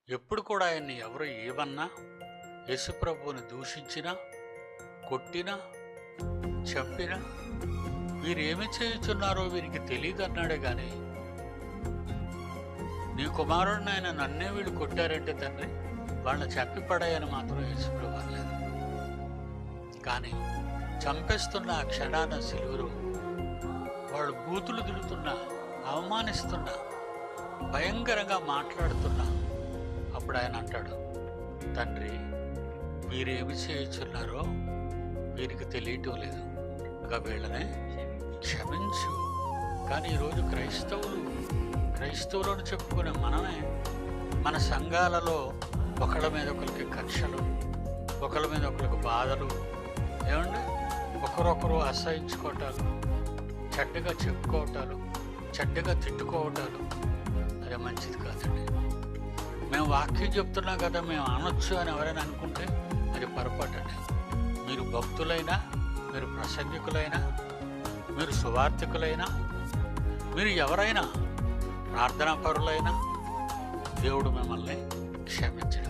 ఎప్పుడు కూడా ఆయన్ని ఎవరు ఏమన్నా, యేసుప్రభువుని దూషించినా, కొట్టినా, చంపినా, వీరేమి చేయుచున్నారో వీరికి తెలియదన్నాడే గాని, నీ కుమారుడిని ఆయన నన్నే వీళ్ళు కొట్టారంటే తండ్రి వాళ్ళని చంపి పడాయని మాత్రం యేసుప్రభు అనలేదు. కానీ చంపేస్తున్న ఆ క్షణాన సిలువలో వాళ్ళు బూతులు దిడుతున్నా, అవమానిస్తున్నా, భయంకరంగా మాట్లాడుతున్నా, అప్పుడు ఆయన అంటాడు, తండ్రి వీరేమి చేయుచున్నారో వీరికి తెలియటం లేదు, ఇంకా వీళ్ళనే క్షమించు. కానీ ఈరోజు క్రైస్తవులను చెప్పుకునే మనమే మన సంఘాలలో ఒకళ్ళ మీద ఒకరికి కక్షలు, ఒకళ్ళ మీద ఒకరికి బాధలు, ఏమండి ఒకరొకరు అసహించుకోవటాలు, చెడ్డగా చెప్పుకోవటాలు, చెడ్డగా తిట్టుకోవటాలు, అది మంచిది కాదండి. మేము వాక్యం చెప్తున్నాం కదా మేము అనొచ్చు అని ఎవరైనా అనుకుంటే అది పొరపాటు అండి. మీరు భక్తులైనా, మీరు ప్రసంగికులైనా, మీరు సువార్థికులైనా, మీరు ఎవరైనా ప్రార్థనా పరులైనా దేవుడు మిమ్మల్ని క్షమించడు.